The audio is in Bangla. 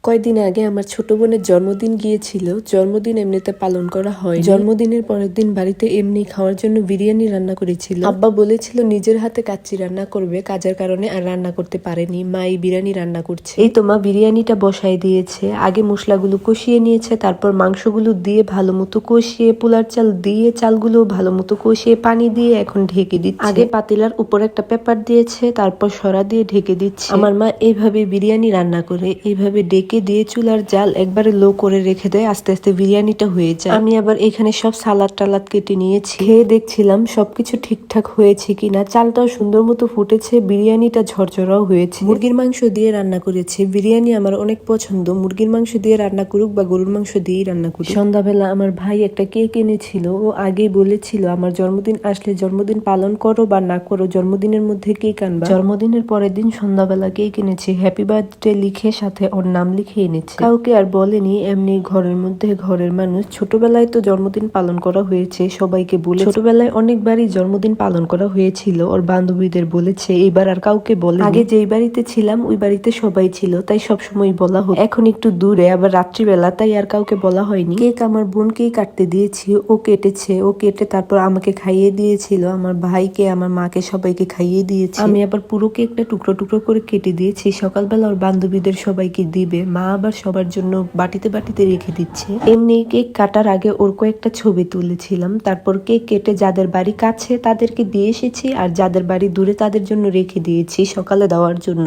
কয়েকদিন আগে আমার ছোট বোনের জন্মদিন গিয়েছিল। জন্মদিন এমনিতে পালন করা হয়। জন্মদিনের পরের দিন বাড়িতে এমনি খাওয়ার জন্য বিরিয়ানি রান্না করেছিল। আব্বা বলেছিল নিজের হাতে কাচ্চি রান্না করবে, কাজের কারণে আর রান্না করতে পারেনি। মা এই বিরিয়ানি রান্না করছে। এই তো মা বিরিয়ানিটা বসাই দিয়েছে। আগে মশলাগুলো কষিয়ে নিয়েছে, তারপর মাংসগুলো দিয়ে ভালো মতো কষিয়ে, পোলার চাল দিয়ে চালগুলো ভালো মতো কষিয়ে পানি দিয়ে এখন ঢেকে দিচ্ছে। আগে পাতিলার উপর একটা পেপার দিয়েছে, তারপর সরা দিয়ে ঢেকে দিচ্ছে। আমার মা এইভাবে বিরিয়ানি রান্না করে, এইভাবে ডেকে দিয়ে চুলার জাল একবারে লো করে রেখে দেয়, আস্তে আস্তে বিরিয়ানিটা হয়ে যায়। আমি আবার এখানে সব সালাদ টালাদ কেটে নিয়েছি। খেয়ে দেখছিলাম সবকিছু ঠিকঠাক হয়েছে কিনা। চালটাও সুন্দর মতো ফুটেছে, বিরিয়ানিটা ঝরঝরাও হয়েছে। মুরগির মাংস দিয়ে রান্না করেছে। বিরিয়ানি আমার অনেক পছন্দ। মুরগির মাংস দিয়ে রান্না করুক বা গরুর মাংস দিয়েই রান্না করুক। সন্ধ্যাবেলা আমার ভাই একটা কেক এনেছিল। ও আগেই বলেছিল আমার জন্মদিন আসলে জন্মদিন পালন করো বা না করো, জন্মদিনের মধ্যে কেক আনবা। জন্মদিনের পরের দিন সন্ধ্যাবেলা কেক এনেছে, হ্যাপি বার্থডে লিখে সাথে ওর নাম লিখে এনেছে। কাউকে আর বলেনি, এমনি ঘরের মধ্যে ঘরের মানুষ। ছোটবেলায় তো জন্মদিন পালন করা হয়েছে, সবাইকে বলে। ছোটবেলায় অনেকবারই জন্মদিন পালন করা হয়েছিল, ওর বান্ধবীদের বলেছে। এইবার আর কাউকে বলে। আগে যেই বাড়িতে ছিলাম ওই বাড়িতে সবাই ছিল, তাই সবসময় বলা হতো। এখন একটু দূরে, আবার রাত্রিবেলা, তাই আর কাউকে বলা হয়নি। কেক আমার বোনকেই কাটতে দিয়েছি, ও কেটেছে। ও কেটে তারপর আমাকে খাইয়ে দিয়েছিল, আমার ভাইকে, আমার মাকে, সবাইকে খাইয়ে দিয়েছি। আমি আবার পুরো কেকটা টুকরো টুকরো করে কেটে দিয়েছি। সকালবেলা ওর বান্ধবীদের সবাইকে দিবে। মা আবার সবার জন্য বাটিতে বাটিতে রেখে দিচ্ছে। এমনি কেক কাটার আগে ওর কয়েকটা ছবি তুলেছিলাম। তারপর কেক কেটে যাদের বাড়ি কাছে তাদেরকে দিয়ে এসেছি, আর যাদের বাড়ি দূরে তাদের জন্য রেখে দিয়েছি সকালে দেওয়ার জন্য।